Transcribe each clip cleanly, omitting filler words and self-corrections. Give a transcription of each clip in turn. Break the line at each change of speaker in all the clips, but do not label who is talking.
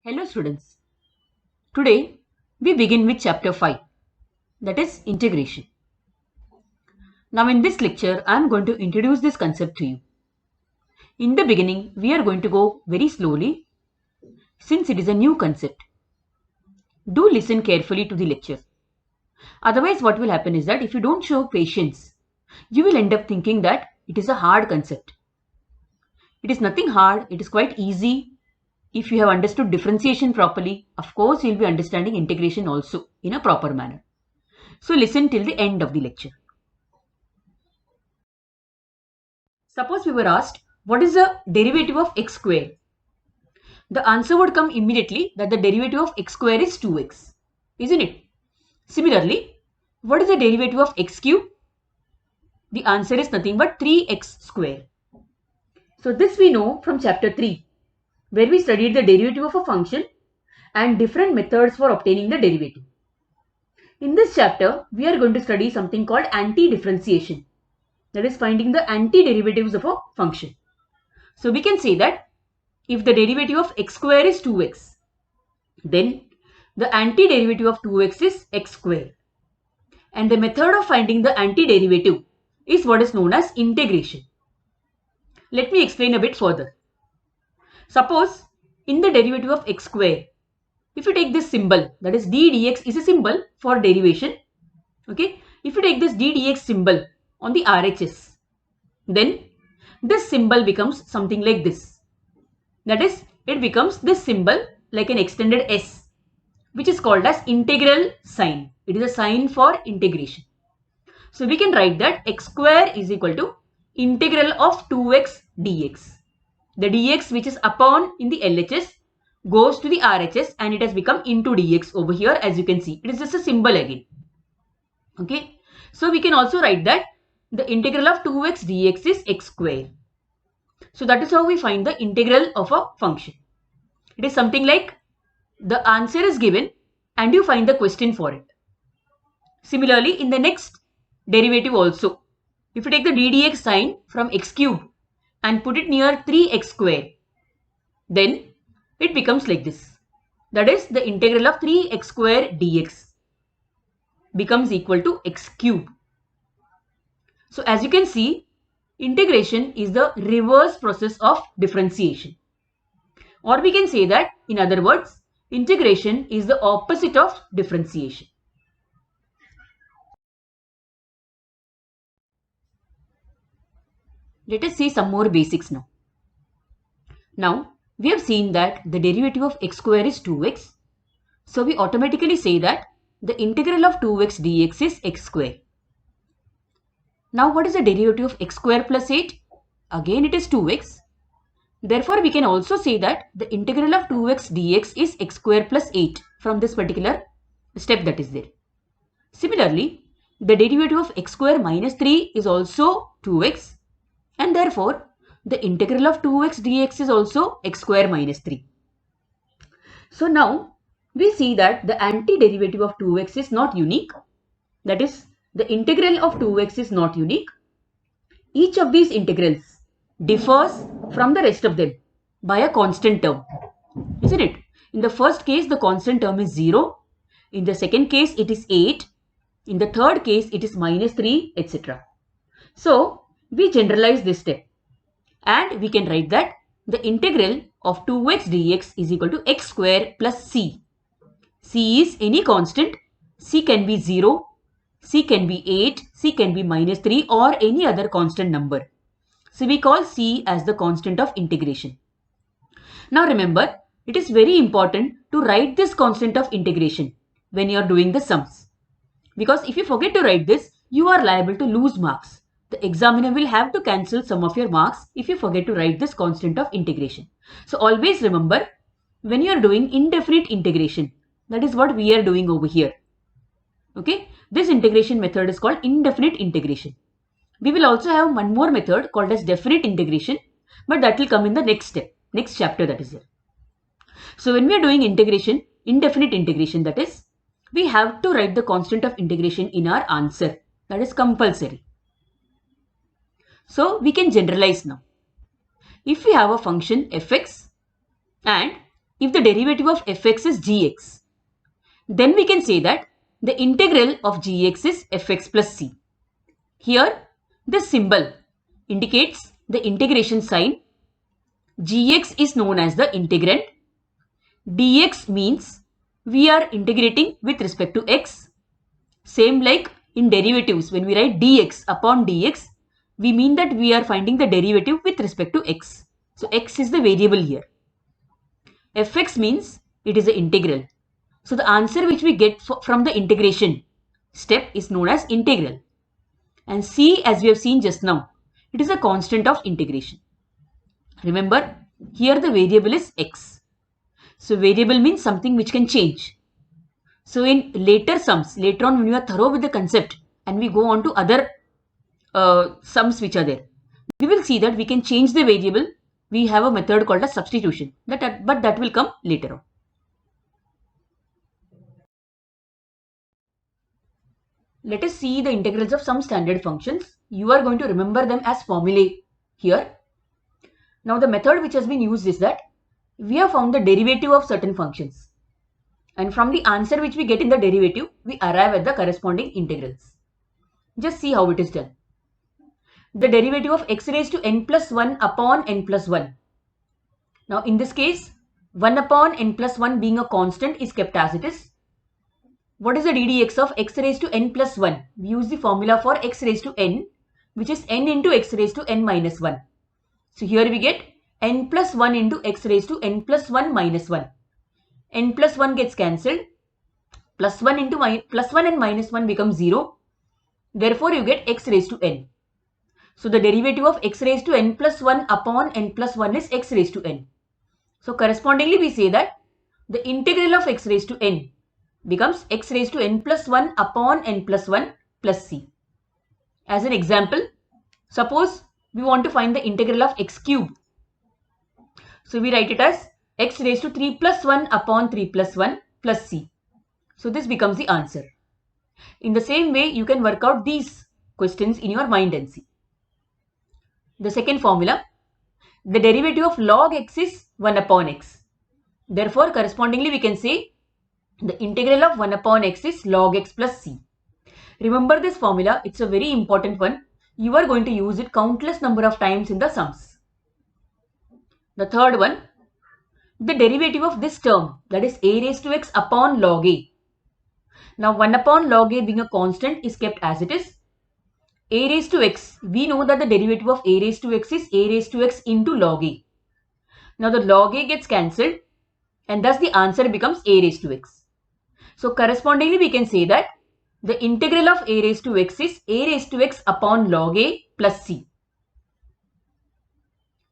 Hello students. Today we begin with chapter 5, that is integration. Now in this lecture I am going to introduce this concept to you. In the beginning we are going to go very slowly since it is a new concept. Do listen carefully to the lecture. Otherwise what will happen is that if you don't show patience, you will end up thinking that it is a hard concept. It is nothing hard, it is quite easy. If you have understood differentiation properly, of course you will be understanding integration also in a proper manner. So listen till the end of the lecture. Suppose we were asked, what is the derivative of x square? The answer would come immediately that the derivative of x square is 2x, isn't it? Similarly, what is the derivative of x cube? The answer is nothing but 3x square. So this we know from chapter 3, where we studied the derivative of a function and different methods for obtaining the derivative. In this chapter, we are going to study something called anti-differentiation, that is finding the anti-derivatives of a function. So we can say that if the derivative of x square is 2x, then the antiderivative of 2x is x square. And the method of finding the antiderivative is what is known as integration. Let me explain a bit further. Suppose in the derivative of x square, if you take this symbol, that is d dx is a symbol for derivation. Okay, if you take this d dx symbol on the RHS, then this symbol becomes something like this. That is, it becomes this symbol like an extended S, which is called as integral sign. It is a sign for integration. So we can write that x square is equal to integral of 2x dx. The dx which is upon in the LHS goes to the RHS and it has become into dx over here, as you can see. It is just a symbol again. Okay. So we can also write that the integral of 2x dx is x square. So that is how we find the integral of a function. It is something like the answer is given and you find the question for it. Similarly, in the next derivative also, if you take the ddx sign from x cube and put it near 3x square, then it becomes like this. That is, the integral of 3x square dx becomes equal to x cube. So as you can see, integration is the reverse process of differentiation. Or we can say that, in other words, integration is the opposite of differentiation. Let us see some more basics now. Now, we have seen that the derivative of x square is 2x. So we automatically say that the integral of 2x dx is x square. Now what is the derivative of x square plus 8? Again it is 2x. Therefore we can also say that the integral of 2x dx is x square plus 8 from this particular step that is there. Similarly, the derivative of x square minus 3 is also 2x, and therefore the integral of 2x dx is also x square minus 3. So now we see that the antiderivative of 2x is not unique. That is, the integral of 2x is not unique. Each of these integrals differs from the rest of them by a constant term, isn't it? In the first case, the constant term is 0. In the second case, it is 8. In the third case, it is minus 3, etc. So, we generalize this step and we can write that the integral of 2x dx is equal to x square plus c. C is any constant. C can be 0, C can be 8, C can be minus 3 or any other constant number. So we call C as the constant of integration. Now remember, it is very important to write this constant of integration when you are doing the sums. Because if you forget to write this, you are liable to lose marks. The examiner will have to cancel some of your marks if you forget to write this constant of integration. So always remember, when you are doing indefinite integration, that is what we are doing over here. Okay, this integration method is called indefinite integration. We will also have one more method called as definite integration, but that will come in the next step, next chapter that is there. So when we are doing integration, indefinite integration, that is, we have to write the constant of integration in our answer. That is compulsory. So we can generalize now. If we have a function fx and if the derivative of fx is gx, then we can say that the integral of gx is fx plus c. Here, the symbol indicates the integration sign. Gx is known as the integrand. Dx means we are integrating with respect to x. Same like in derivatives, when we write dx upon dx, we mean that we are finding the derivative with respect to x. So x is the variable here. Fx means it is the integral. So the answer which we get from the integration step is known as integral. And c, as we have seen just now, it is a constant of integration. Remember, here the variable is x. So variable means something which can change. So in later sums, later on when we are thorough with the concept and we go on to other sums which are there, we will see that we can change the variable. We have a method called as substitution, but that will come later on. Let us see the integrals of some standard functions. You are going to remember them as formulae here. Now the method which has been used is that we have found the derivative of certain functions. And from the answer which we get in the derivative, we arrive at the corresponding integrals. Just see how it is done. The derivative of x raised to n plus 1 upon n plus 1. Now in this case, 1 upon n plus 1 being a constant is kept as it is. What is the ddx of x raised to n plus 1? We use the formula for x raised to n, which is n into x raised to n minus 1. So here we get n plus 1 into x raised to n plus 1 minus 1. N plus 1 gets cancelled. Plus 1 and minus 1 becomes 0. Therefore, you get x raised to n. So the derivative of x raised to n plus 1 upon n plus 1 is x raised to n. So correspondingly, we say that the integral of x raised to n becomes x raised to n plus 1 upon n plus 1 plus c. As an example, suppose we want to find the integral of x cube. So we write it as x raised to 3 plus 1 upon 3 plus 1 plus c. So this becomes the answer. In the same way, you can work out these questions in your mind and see. The second formula, the derivative of log x is 1 upon x. Therefore, correspondingly, we can say the integral of 1 upon x is log x plus c. Remember this formula, it's a very important one. You are going to use it countless number of times in the sums. The third one, the derivative of this term, that is a raised to x upon log a. Now 1 upon log a being a constant is kept as it is. A raised to x, we know that the derivative of a raised to x is a raised to x into log a. Now the log a gets cancelled and thus the answer becomes a raised to x. So correspondingly, we can say that the integral of a raised to x is a raised to x upon log a plus c.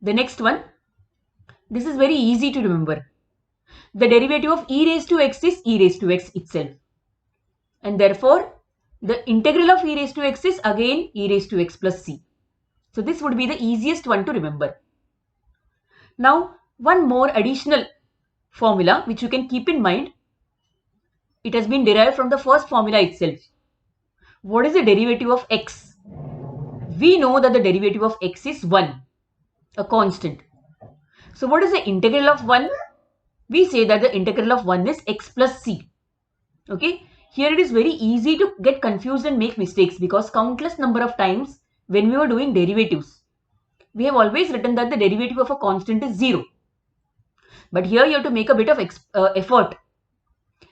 The next one, this is very easy to remember. The derivative of e raised to x is e raised to x itself. And therefore, the integral of e raised to x is again e raised to x plus c. So this would be the easiest one to remember. Now, one more additional formula which you can keep in mind. It has been derived from the first formula itself. What is the derivative of x? We know that the derivative of x is 1, a constant. So what is the integral of 1? We say that the integral of 1 is x plus c. Okay. Here it is very easy to get confused and make mistakes because countless number of times when we were doing derivatives, we have always written that the derivative of a constant is 0. But here you have to make a bit of effort.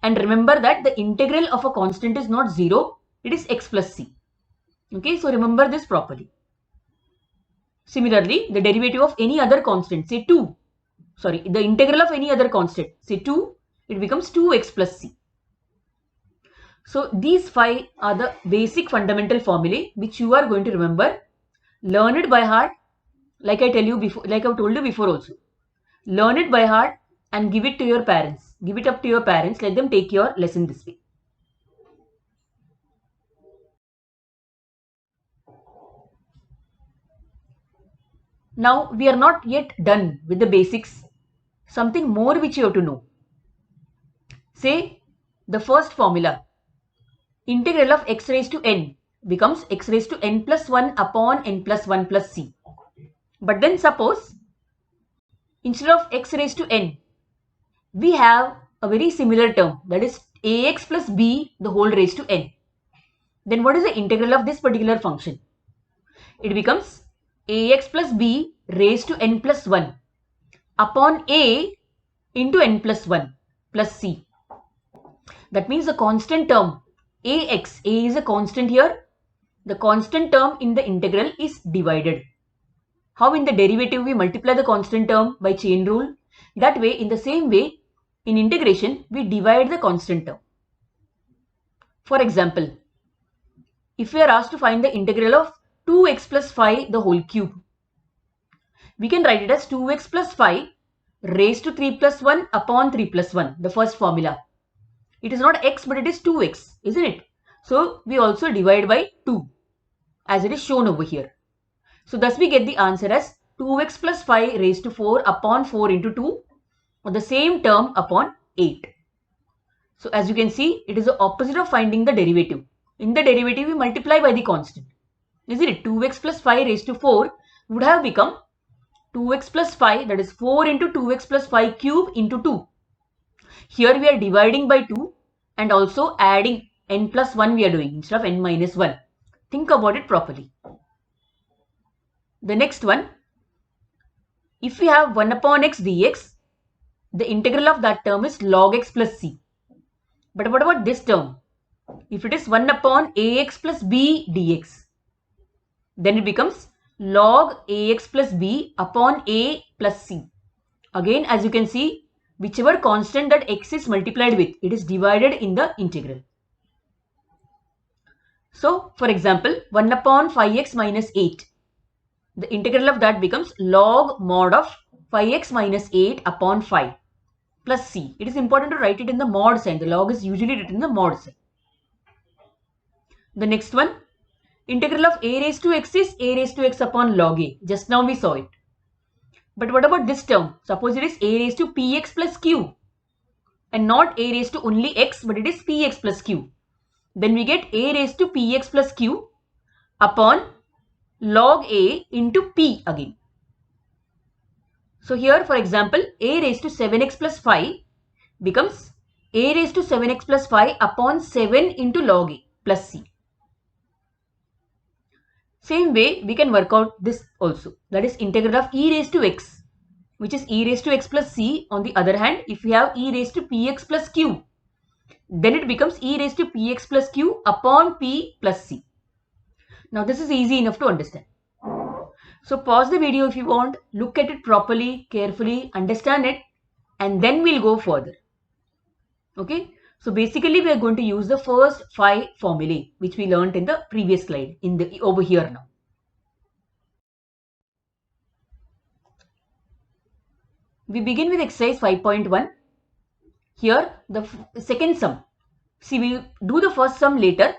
And remember that the integral of a constant is not 0, it is x plus c. Okay, so remember this properly. Similarly, the derivative of any other constant, say 2. Sorry, the integral of any other constant, say 2, it becomes 2x plus c. So these 5 are the basic fundamental formulae which you are going to remember. Learn it by heart, like I told you before also. Learn it by heart and give it to your parents. Give it up to your parents. Let them take your lesson this way. Now we are not yet done with the basics. Something more which you have to know. Say the first formula. Integral of x raised to n becomes x raised to n plus 1 upon n plus 1 plus c. But then suppose instead of x raised to n, we have a very similar term, that is ax plus b the whole raised to n. Then what is the integral of this particular function? It becomes ax plus b raised to n plus 1 upon a into n plus 1 plus c. That means the constant term ax, a is a constant here, the constant term in the integral is divided. How in the derivative we multiply the constant term by chain rule? That way, in the same way, in integration, we divide the constant term. For example, if we are asked to find the integral of 2x plus 5 the whole cube, we can write it as 2x plus 5 raised to 3 plus 1 upon 3 plus 1, the first formula. It is not x but it is 2x, isn't it? So, we also divide by 2 as it is shown over here. So thus we get the answer as 2x plus 5 raised to 4 upon 4 into 2, or the same term upon 8. So as you can see, it is the opposite of finding the derivative. In the derivative, we multiply by the constant. Isn't it? 2x plus 5 raised to 4 would have become 2x plus 5, that is 4 into 2x plus 5 cube into 2. Here we are dividing by 2 and also adding n plus 1 we are doing instead of n minus 1. Think about it properly. The next one, if we have 1 upon x dx, the integral of that term is log x plus c. But what about this term? If it is 1 upon ax plus b dx, then it becomes log ax plus b upon a plus c. Again, as you can see, whichever constant that x is multiplied with, it is divided in the integral. So, for example, 1 upon 5x minus 8. The integral of that becomes log mod of 5x minus 8 upon 5 plus c. It is important to write it in the mod sign. The log is usually written in the mod sign. The next one, integral of a raised to x is a raised to x upon log a. Just now we saw it. But what about this term? Suppose it is a raised to px plus q and not a raised to only x, but it is px plus q. Then we get a raised to px plus q upon log a into p again. So here, for example, a raised to 7x plus 5 becomes a raised to 7x plus 5 upon 7 into log a plus c. Same way, we can work out this also. That is integral of e raised to x, which is e raised to x plus c. On the other hand, if we have e raised to px plus q, then it becomes e raised to px plus q upon p plus c. Now this is easy enough to understand. So pause the video if you want, look at it properly, carefully, understand it, and then we'll go further. Okay, so basically we are going to use the first 5 formulae which we learnt in the previous slide over here now. We begin with exercise 5.1. Here the second sum. See, we'll do the first sum later,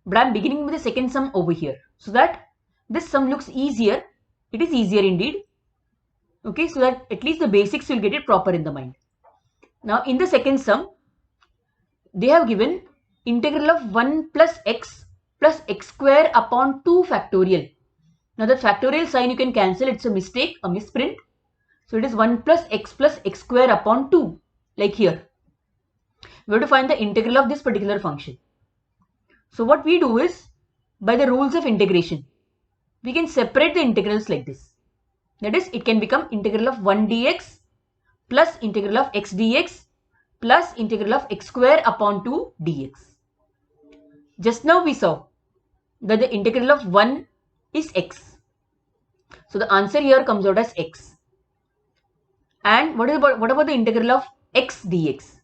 but I'm beginning with the second sum over here so that this sum looks easier. It is easier indeed. Okay, so that at least the basics will get it proper in the mind. Now in the second sum, they have given integral of 1 plus x square upon 2 factorial. Now the factorial sign you can cancel, it's a mistake, a misprint. So it is 1 plus x square upon 2, like here. We have to find the integral of this particular function. So what we do is, by the rules of integration, we can separate the integrals like this. That is, it can become integral of 1 dx plus integral of x dx plus integral of x square upon 2 dx. Just now we saw that the integral of 1 is x. So the answer here comes out as x. And what about the integral of x dx?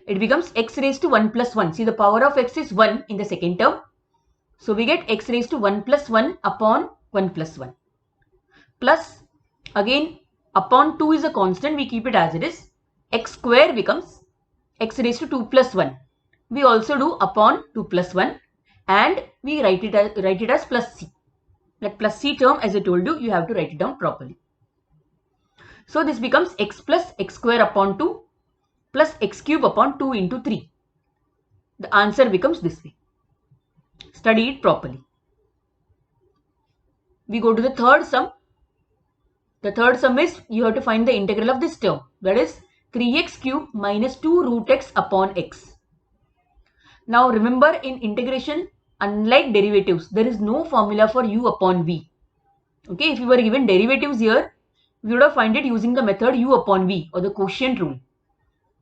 It becomes x raised to 1 plus 1. See, the power of x is 1 in the second term. So we get x raised to 1 plus 1 upon 1 plus 1. Plus, again, upon 2 is a constant. We keep it as it is. X square becomes x raised to 2 plus 1. We also do upon 2 plus 1. And we write it as plus c. That plus c term, as I told you, you have to write it down properly. So this becomes x plus x square upon 2 plus x cube upon 2 into 3. The answer becomes this way. Study it properly. We go to the third sum. The third sum is you have to find the integral of this term. That is 3x cube minus 2 root x upon x. Now remember, in integration, unlike derivatives, there is no formula for u upon v. Okay, if you were given derivatives here, we would have found it using the method u upon v or the quotient rule.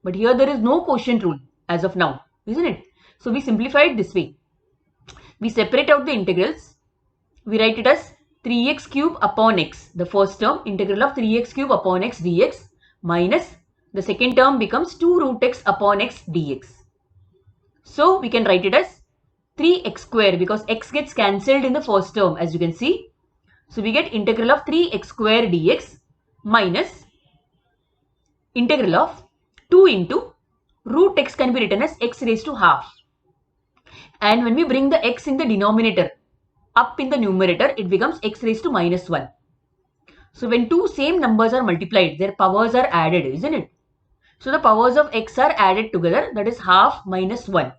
But here there is no quotient rule as of now, isn't it? So we simplify it this way. We separate out the integrals. We write it as 3x cube upon x. The first term, integral of 3x cube upon x dx, minus the second term becomes 2 root x upon x dx. So we can write it as 3x square because x gets cancelled in the first term, as you can see. So we get integral of 3x square dx minus integral of 2 into root x can be written as x raised to half. And when we bring the x in the denominator up in the numerator, it becomes x raised to minus 1. So when two same numbers are multiplied, their powers are added, isn't it? So the powers of x are added together, that is half minus 1.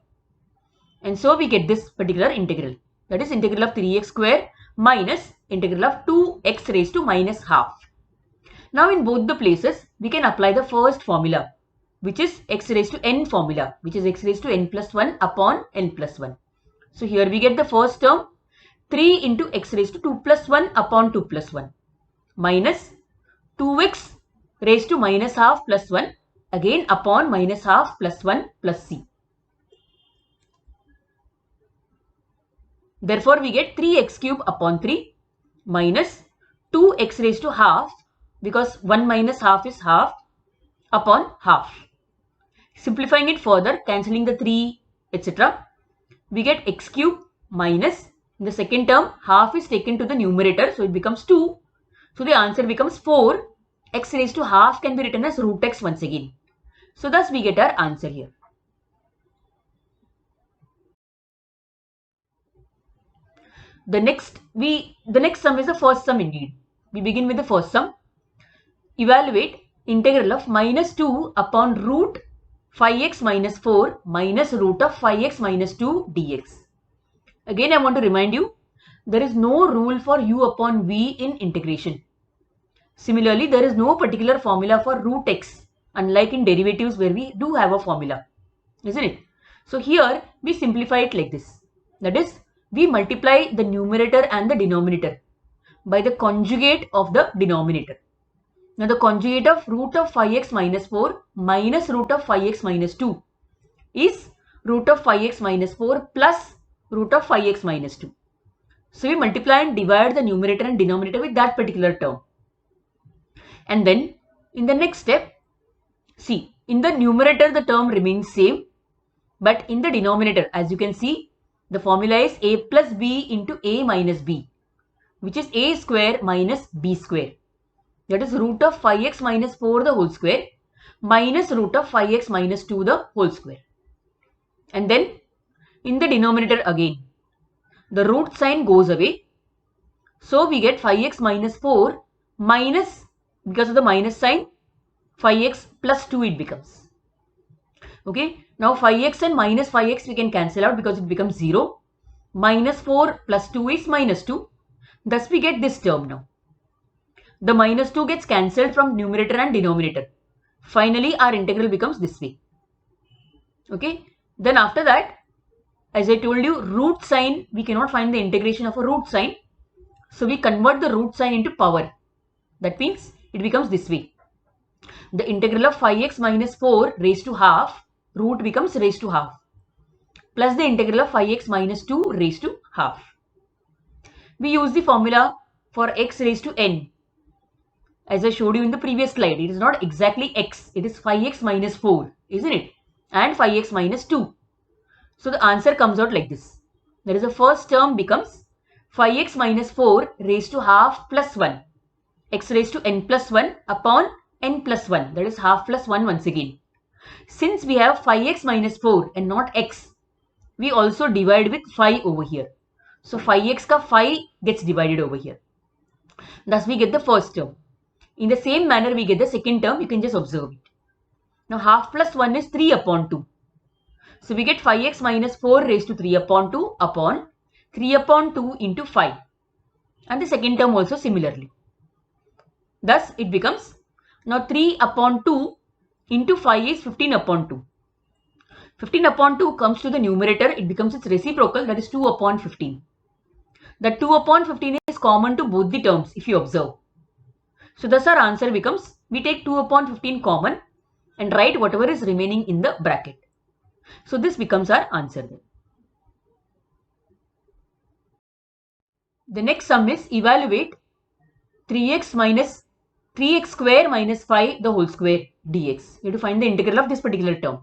And so we get this particular integral, that is integral of 3x square minus integral of 2x raised to minus half. Now in both the places, we can apply the first formula, which is x raised to n formula, which is x raised to n plus 1 upon n plus 1. So here we get the first term, 3 into x raised to 2 plus 1 upon 2 plus 1 minus 2x raised to minus half plus 1 again upon minus half plus 1 plus c. Therefore, we get 3x cube upon 3 minus 2x raised to half because 1 minus half is half upon half. Simplifying it further, cancelling the 3 etc. We get x cube minus, in the second term half is taken to the numerator, so it becomes 2. So the answer becomes 4. X raised to half can be written as root x once again. So thus we get our answer here. The next sum is the first sum indeed. We begin with the first sum. Evaluate integral of minus 2 upon root 5x minus 4 minus root of 5x minus 2 dx. Again, I want to remind you, there is no rule for u upon v in integration. Similarly, there is no particular formula for root x, unlike in derivatives where we do have a formula, isn't it? So here we simplify it like this. That is, we multiply the numerator and the denominator by the conjugate of the denominator. Now the conjugate of root of 5x minus 4 minus root of 5x minus 2 is root of 5x minus 4 plus root of 5x minus 2. So we multiply and divide the numerator and denominator with that particular term. And then in the next step, see, in the numerator the term remains same, but in the denominator, as you can see, the formula is a plus b into a minus b, which is a square minus b square. That is root of 5x minus 4 the whole square minus root of 5x minus 2 the whole square. And then in the denominator again, the root sign goes away. So we get 5x minus 4 minus, because of the minus sign, 5x plus 2 it becomes. Okay. Now 5x and minus 5x we can cancel out because it becomes 0. Minus 4 plus 2 is minus 2. Thus we get this term now. The minus 2 gets cancelled from numerator and denominator. Finally, our integral becomes this way. Okay. Then after that, as I told you, root sign, we cannot find the integration of a root sign. So we convert the root sign into power. That means it becomes this way. The integral of 5x minus 4 raised to half, root becomes raised to half, plus the integral of 5x minus 2 raised to half. We use the formula for x raised to n. As I showed you in the previous slide, it is not exactly x, it is 5x minus 4, isn't it? And 5x minus 2. So the answer comes out like this. That is, the first term becomes 5x minus 4 raised to half plus 1, x raised to n plus 1 upon n plus 1, that is half plus 1 once again. Since we have 5x minus 4 and not x, we also divide with 5 over here. So 5x ka 5 gets divided over here. Thus we get the first term. In the same manner we get the second term, you can just observe it. Now half plus 1 is 3 upon 2. So we get 5x minus 4 raised to 3 upon 2 upon 3 upon 2 into 5. And the second term also similarly. Thus it becomes, now 3 upon 2 into 5 is 15 upon 2. 15 upon 2 comes to the numerator, it becomes its reciprocal, that is 2 upon 15. The 2 upon 15 is common to both the terms if you observe. So thus our answer becomes, we take 2 upon 15 common and write whatever is remaining in the bracket. So this becomes our answer then. The next sum is evaluate 3x square minus 5 the whole square dx. You have to find the integral of this particular term.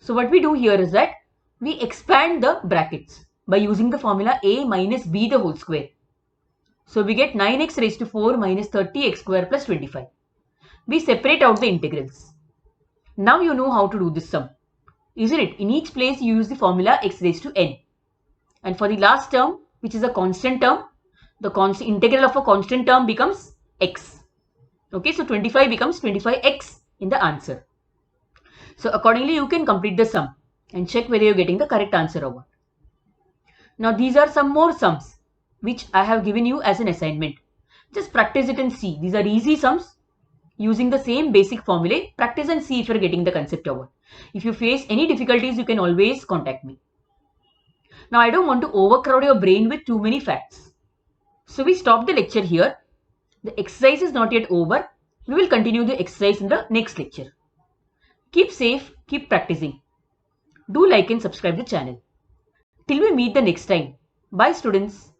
So what we do here is that we expand the brackets by using the formula a minus b the whole square. So we get 9x raised to 4 minus 30x square plus 25. We separate out the integrals. Now you know how to do this sum, isn't it? In each place you use the formula x raised to n. And for the last term, which is a constant term, the integral of a constant term becomes x. Okay, so 25 becomes 25x in the answer. So accordingly, you can complete the sum and check whether you're getting the correct answer or what. Now these are some more sums which I have given you as an assignment. Just practice it and see. These are easy sums using the same basic formulae. Practice and see if you're getting the concept or what. If you face any difficulties, you can always contact me. Now I don't want to overcrowd your brain with too many facts. So we stop the lecture here. The exercise is not yet over. We will continue the exercise in the next lecture. Keep safe, keep practicing. Do like and subscribe the channel. Till we meet the next time. Bye students.